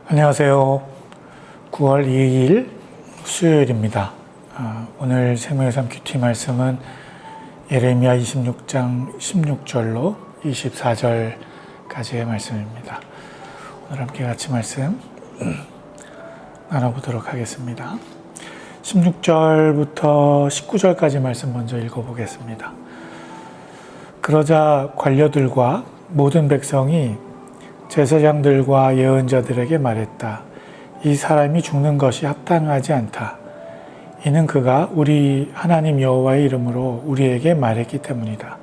안녕하세요. 9월 2일 수요일입니다. 오늘 생명의 삶 큐티 말씀은 예레미야 26장 16절로 24절까지의 말씀입니다. 오늘 함께 같이 말씀 나눠보도록 하겠습니다. 16절부터 19절까지 말씀 먼저 읽어보겠습니다. 그러자 관료들과 모든 백성이 제사장들과 예언자들에게 말했다. 이 사람이 죽는 것이 합당하지 않다. 이는 그가 우리 하나님 여호와의 이름으로 우리에게 말했기 때문이다.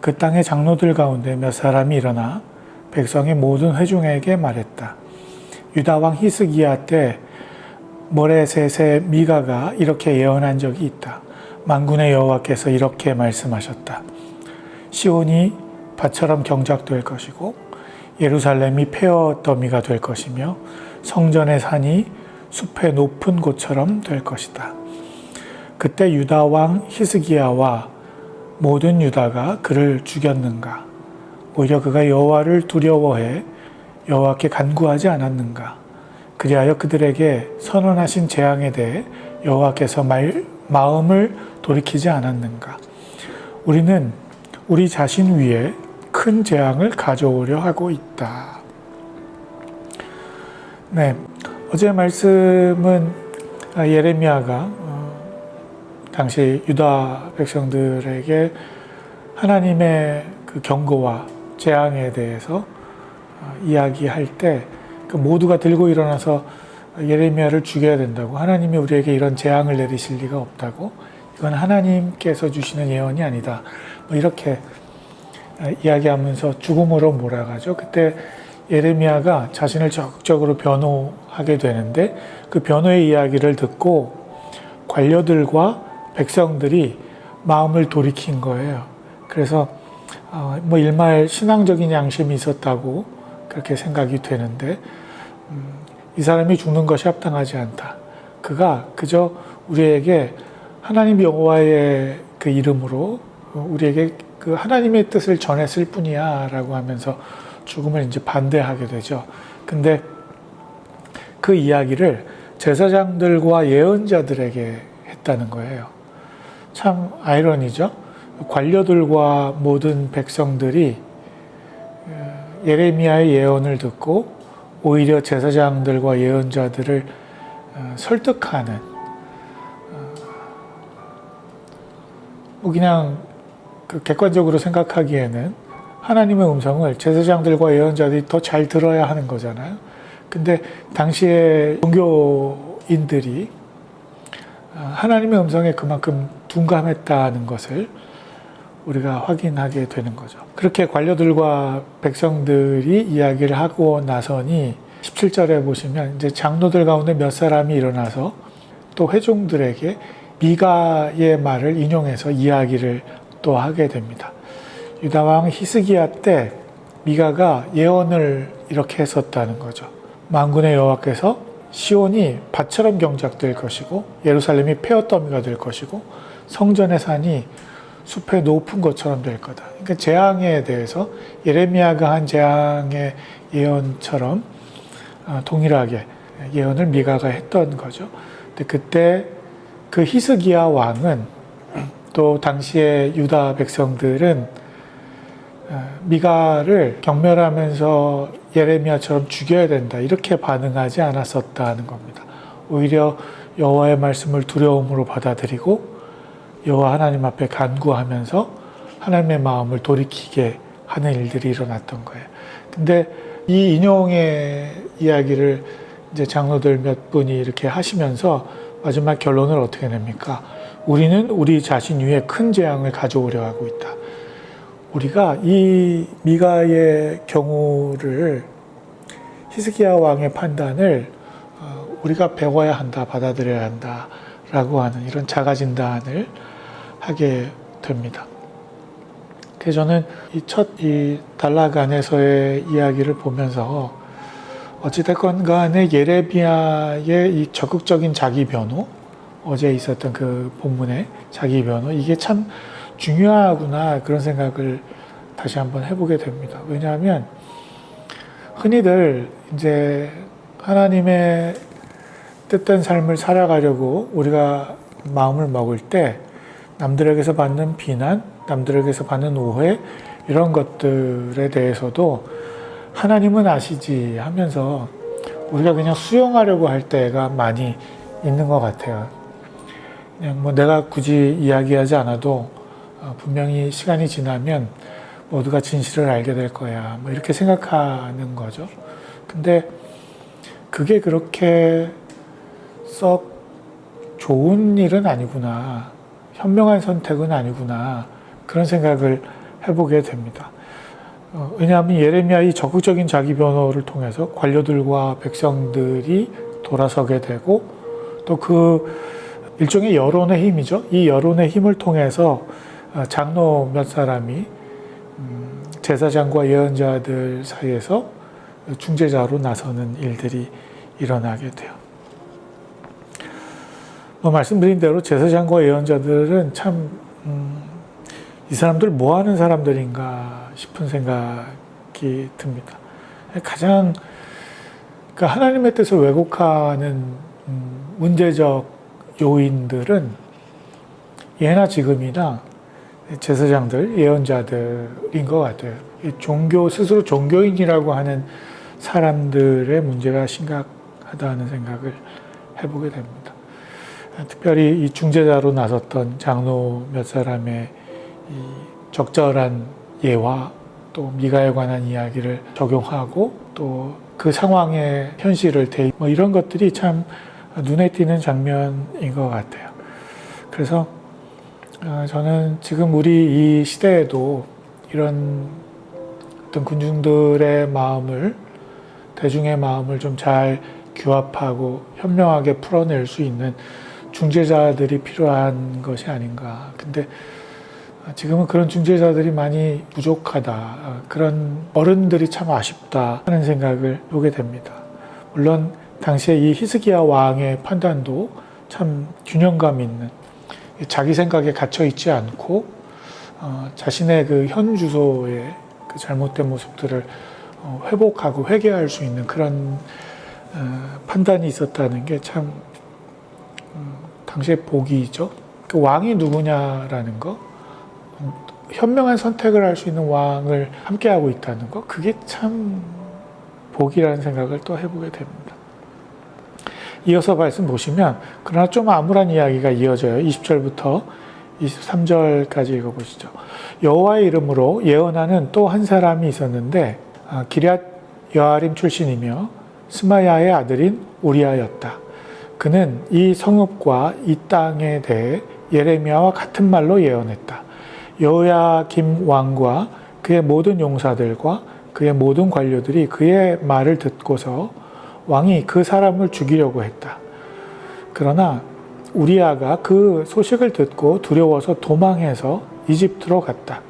그 땅의 장로들 가운데 몇 사람이 일어나 백성의 모든 회중에게 말했다. 유다 왕 히스기야 때 모레셋의 미가가 이렇게 예언한 적이 있다. 만군의 여호와께서 이렇게 말씀하셨다. 시온이 밭처럼 경작될 것이고 예루살렘이 폐허 더미가 될 것이며 성전의 산이 숲의 높은 곳처럼 될 것이다. 그때 유다 왕 히스기야와 모든 유다가 그를 죽였는가? 오히려 그가 여호와를 두려워해 여호와께 간구하지 않았는가? 그리하여 그들에게 선언하신 재앙에 대해 여호와께서 마음을 돌이키지 않았는가? 우리는 우리 자신 위에 큰 재앙을 가져오려 하고 있다. 네, 어제 말씀은 예레미야가 당시 유다 백성들에게 하나님의 그 경고와 재앙에 대해서 이야기할 때 그 모두가 들고 일어나서 예레미야를 죽여야 된다고, 하나님이 우리에게 이런 재앙을 내리실 리가 없다고, 이건 하나님께서 주시는 예언이 아니다, 뭐 이렇게 이야기하면서 죽음으로 몰아가죠. 그때 예레미야가 자신을 적극적으로 변호하게 되는데 그 변호의 이야기를 듣고 관료들과 백성들이 마음을 돌이킨 거예요. 그래서 뭐 일말 신앙적인 양심이 있었다고 그렇게 생각이 되는데, 이 사람이 죽는 것이 합당하지 않다. 그가 그저 우리에게 하나님 여호와의 그 이름으로 우리에게 그 하나님의 뜻을 전했을 뿐이야 라고 하면서 죽음을 이제 반대하게 되죠. 근데 그 이야기를 제사장들과 예언자들에게 했다는 거예요. 참 아이러니죠. 관료들과 모든 백성들이 예레미야의 예언을 듣고 오히려 제사장들과 예언자들을 설득하는, 뭐 그냥 그 객관적으로 생각하기에는 하나님의 음성을 제사장들과 예언자들이 더 잘 들어야 하는 거잖아요. 근데 당시의 종교인들이 하나님의 음성에 그만큼 둔감했다는 것을 우리가 확인하게 되는 거죠. 그렇게 관료들과 백성들이 이야기를 하고 나서니 17절에 보시면 이제 장로들 가운데 몇 사람이 일어나서 또 회중들에게 미가의 말을 인용해서 이야기를 또 하게 됩니다. 유다 왕 히스기야 때 미가가 예언을 이렇게 했었다는 거죠. 만군의 여호와께서 시온이 밭처럼 경작될 것이고 예루살렘이 폐허 더미가 될 것이고 성전의 산이 숲의 높은 곳처럼 될 거다. 그러니까 재앙에 대해서 예레미야가 한 재앙의 예언처럼 동일하게 예언을 미가가 했던 거죠. 근데 그때 그 히스기야 왕은, 또 당시의 유다 백성들은 미가를 경멸하면서 예레미야처럼 죽여야 된다 이렇게 반응하지 않았었다는 겁니다. 오히려 여호와의 말씀을 두려움으로 받아들이고 여호와 하나님 앞에 간구하면서 하나님의 마음을 돌이키게 하는 일들이 일어났던 거예요. 근데 이 인용의 이야기를 이제 장로들 몇 분이 이렇게 하시면서 마지막 결론을 어떻게 냅니까? 우리는 우리 자신 위에 큰 재앙을 가져오려 하고 있다. 우리가 이 미가의 경우를, 히스기야 왕의 판단을 우리가 배워야 한다, 받아들여야 한다 라고 하는 이런 자가진단을 하게 됩니다. 그래서 저는 이 단락 안에서의 이야기를 보면서 어찌됐건 간에 예레미야의 이 적극적인 자기 변호, 어제 있었던 그 본문의 자기 변호, 이게 참 중요하구나 그런 생각을 다시 한번 해보게 됩니다. 왜냐하면 흔히들 이제 하나님의 뜻된 삶을 살아가려고 우리가 마음을 먹을 때 남들에게서 받는 비난, 남들에게서 받는 오해 이런 것들에 대해서도 하나님은 아시지 하면서 우리가 그냥 수용하려고 할 때가 많이 있는 것 같아요. 그냥 뭐 내가 굳이 이야기하지 않아도 분명히 시간이 지나면 모두가 진실을 알게 될 거야. 뭐 이렇게 생각하는 거죠. 근데 그게 그렇게 썩 좋은 일은 아니구나. 현명한 선택은 아니구나. 그런 생각을 해보게 됩니다. 왜냐하면 예레미야 이 적극적인 자기 변호를 통해서 관료들과 백성들이 돌아서게 되고 또 그 일종의 여론의 힘이죠. 이 여론의 힘을 통해서 장로 몇 사람이 제사장과 예언자들 사이에서 중재자로 나서는 일들이 일어나게 돼요. 말씀드린 대로 제사장과 예언자들은 참 이 사람들 뭐 하는 사람들인가 싶은 생각이 듭니다. 가장 그러니까 하나님의 뜻을 왜곡하는 문제적 요인들은 예나 지금이나 제사장들, 예언자들인 것 같아요. 스스로 종교인이라고 하는 사람들의 문제가 심각하다는 생각을 해보게 됩니다. 특별히 이 중재자로 나섰던 장로 몇 사람의 이 적절한 예화 또 미가에 관한 이야기를 적용하고 또 그 상황의 현실을 대입 뭐 이런 것들이 참 눈에 띄는 장면인 것 같아요. 그래서 저는 지금 우리 이 시대에도 이런 어떤 군중들의 마음을 대중의 마음을 좀 잘 규합하고 현명하게 풀어낼 수 있는 중재자들이 필요한 것이 아닌가. 근데 지금은 그런 중재자들이 많이 부족하다. 그런 어른들이 참 아쉽다 하는 생각을 보게 됩니다. 물론 당시에 이 히스기야 왕의 판단도 참 균형감 있는 자기 생각에 갇혀 있지 않고 자신의 그 현 주소의 그 잘못된 모습들을 회복하고 회개할 수 있는 그런 판단이 있었다는 게 참 당시의 복이죠. 그 왕이 누구냐라는 거, 현명한 선택을 할 수 있는 왕을 함께하고 있다는 거, 그게 참 복이라는 생각을 또 해보게 됩니다. 이어서 말씀 보시면 그러나 좀 암울한 이야기가 이어져요. 20절부터 23절까지 읽어보시죠. 여호와의 이름으로 예언하는 또 한 사람이 있었는데 기럇 여아림 출신이며 스마야의 아들인 우리아였다. 그는 이 성읍과 이 땅에 대해 예레미야와 같은 말로 예언했다. 여호야김 왕과 그의 모든 용사들과 그의 모든 관료들이 그의 말을 듣고서 왕이 그 사람을 죽이려고 했다. 그러나 우리아가 그 소식을 듣고 두려워서 도망해서 이집트로 갔다.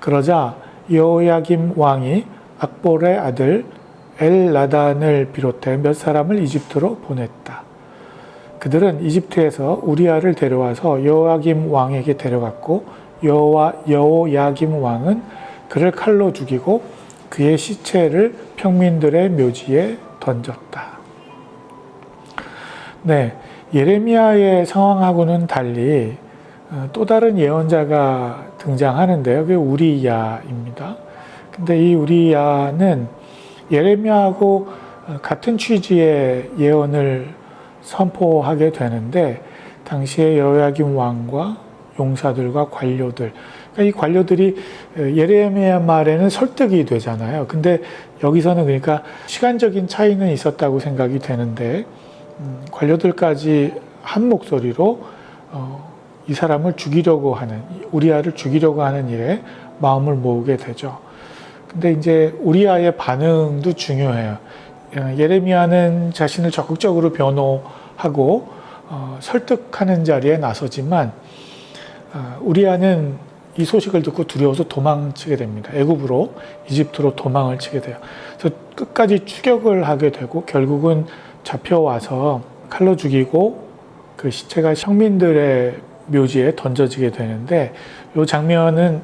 그러자 여호야김 왕이 악볼의 아들 엘나단을 비롯해 몇 사람을 이집트로 보냈다. 그들은 이집트에서 우리아를 데려와서 여호야김 왕에게 데려갔고 여호야김 왕은 그를 칼로 죽이고 그의 시체를 평민들의 묘지에 던졌다. 네, 예레미야의 상황하고는 달리 또 다른 예언자가 등장하는데요. 그게 우리야입니다. 근데 이 우리야는 예레미야하고 같은 취지의 예언을 선포하게 되는데 당시에 여호야김 왕과 용사들과 관료들, 그러니까 이 관료들이 예레미야 말에는 설득이 되잖아요. 근데 여기서는 그러니까 시간적인 차이는 있었다고 생각이 되는데 관료들까지 한 목소리로 이 사람을 죽이려고 하는, 우리아를 죽이려고 하는 일에 마음을 모으게 되죠. 근데 이제 우리아의 반응도 중요해요. 예레미야는 자신을 적극적으로 변호하고 설득하는 자리에 나서지만 우리아는 이 소식을 듣고 두려워서 도망치게 됩니다. 애굽으로, 이집트로 도망을 치게 돼요. 그래서 끝까지 추격을 하게 되고 결국은 잡혀와서 칼로 죽이고 그 시체가 평민들의 묘지에 던져지게 되는데 이 장면은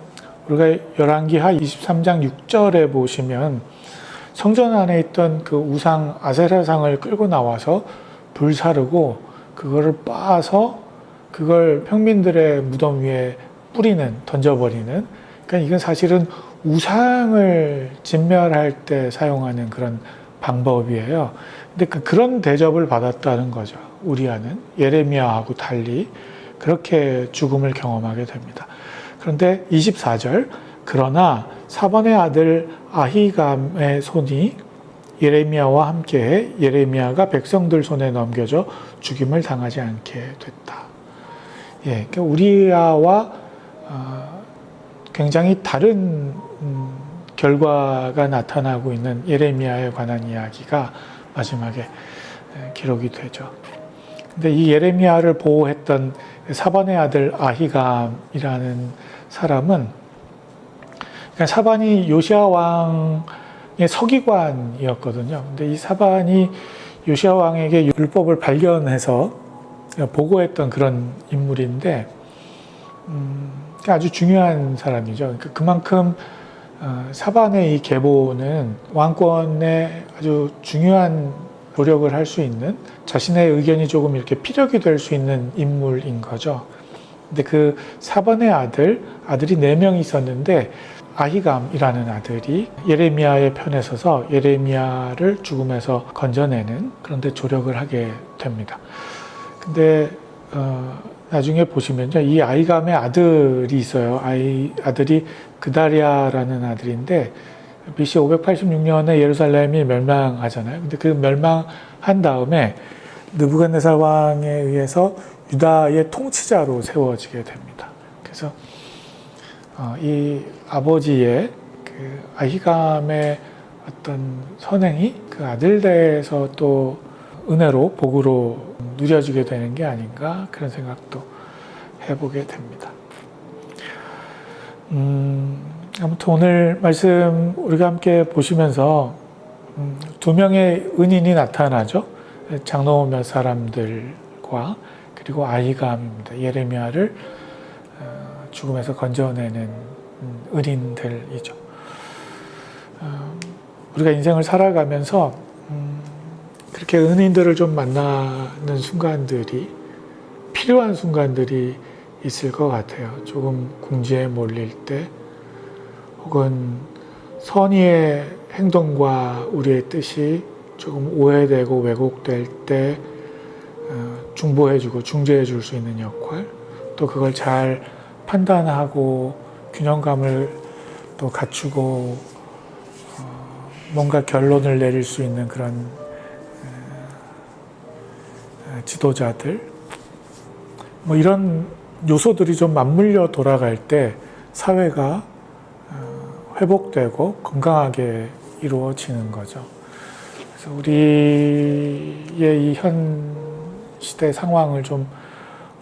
우리가 열왕기하 23장 6절에 보시면 성전 안에 있던 그 우상 아세라상을 끌고 나와서 불사르고 그거를 빻아서 그걸 평민들의 무덤 위에 뿌리는, 던져버리는. 그러니까 이건 사실은 우상을 진멸할 때 사용하는 그런 방법이에요. 근데 그런 대접을 받았다는 거죠. 우리아는 예레미야하고 달리 그렇게 죽음을 경험하게 됩니다. 그런데 24절, 그러나 사반의 아들 아히감의 손이 예레미야와 함께해 예레미야가 백성들 손에 넘겨져 죽임을 당하지 않게 됐다. 예, 그러니까 우리아와 굉장히 다른 결과가 나타나고 있는 예레미야에 관한 이야기가 마지막에 기록이 되죠. 근데 이 예레미야를 보호했던 사반의 아들 아히감이라는 사람은, 그러니까 사반이 요시야 왕의 서기관이었거든요. 근데 이 사반이 요시야 왕에게 율법을 발견해서 보고했던 그런 인물인데, 아주 중요한 사람이죠. 그러니까 그만큼 사반의 이 계보는 왕권에 아주 중요한 조력을 할 수 있는, 자신의 의견이 조금 이렇게 피력이 될 수 있는 인물인 거죠. 근데 그 사반의 아들이 4명이 있었는데 아히감이라는 아들이 예레미야의 편에 서서 예레미야를 죽음에서 건져내는 그런 데 조력을 하게 됩니다. 근데 나중에 보시면요, 이 아히감의 아들이 있어요. 아들이 그다리아라는 아들인데 BC 586년에 예루살렘이 멸망하잖아요. 근데 그 멸망한 다음에 느부갓네살 왕에 의해서 유다의 통치자로 세워지게 됩니다. 그래서 이 아버지의 그 아히감의 어떤 선행이 그 아들대에서 또 은혜로, 복으로 누려지게 되는 게 아닌가, 그런 생각도 해보게 됩니다. 아무튼 오늘 말씀 우리가 함께 보시면서 2명의 은인이 나타나죠. 장로 몇 사람들과 그리고 아히감입니다. 예레미야를 죽음에서 건져내는 은인들이죠. 우리가 인생을 살아가면서 그렇게 은인들을 좀 만나는 순간들이, 필요한 순간들이 있을 것 같아요. 조금 궁지에 몰릴 때, 혹은 선의의 행동과 우리의 뜻이 조금 오해되고 왜곡될 때 중보해주고 중재해 줄 수 있는 역할, 또 그걸 잘 판단하고 균형감을 또 갖추고 뭔가 결론을 내릴 수 있는 그런 지도자들, 뭐 이런 요소들이 좀 맞물려 돌아갈 때 사회가 회복되고 건강하게 이루어지는 거죠. 그래서 우리의 이 현 시대 상황을 좀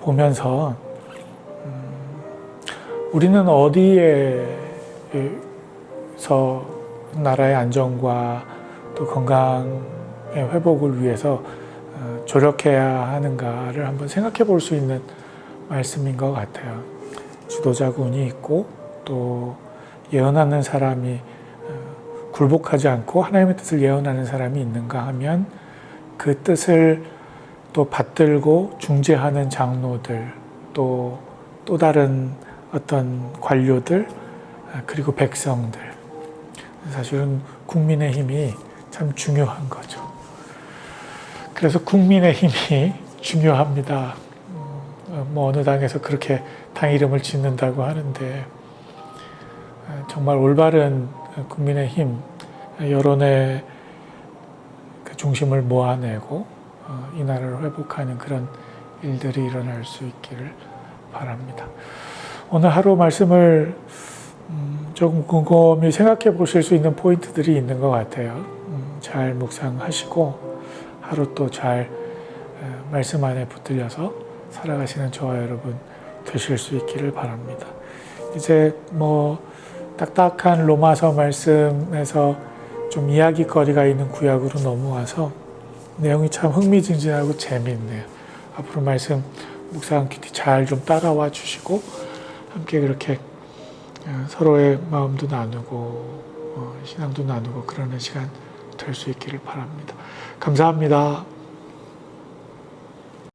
보면서 우리는 어디에서 나라의 안정과 또 건강의 회복을 위해서 조력해야 하는가를 한번 생각해 볼 수 있는 말씀인 것 같아요. 지도자군이 있고 또 예언하는 사람이 굴복하지 않고 하나님의 뜻을 예언하는 사람이 있는가 하면 그 뜻을 또 받들고 중재하는 장로들, 또 다른 어떤 관료들, 그리고 백성들, 사실은 국민의 힘이 참 중요한 거죠. 그래서 국민의 힘이 중요합니다. 뭐 어느 당에서 그렇게 당 이름을 짓는다고 하는데, 정말 올바른 국민의 힘, 여론의 그 중심을 모아내고 이 나라를 회복하는 그런 일들이 일어날 수 있기를 바랍니다. 오늘 하루 말씀을 조금 곰곰이 생각해 보실 수 있는 포인트들이 있는 것 같아요. 잘 묵상하시고 하루 또 잘 말씀 안에 붙들려서 살아가시는 저와 여러분 되실 수 있기를 바랍니다. 이제 뭐 딱딱한 로마서 말씀에서 좀 이야기거리가 있는 구약으로 넘어와서 내용이 참 흥미진진하고 재미있네요. 앞으로 말씀 묵상 깊이 잘 좀 따라와 주시고 함께 그렇게 서로의 마음도 나누고 신앙도 나누고 그러는 시간 될 수 있기를 바랍니다. 감사합니다.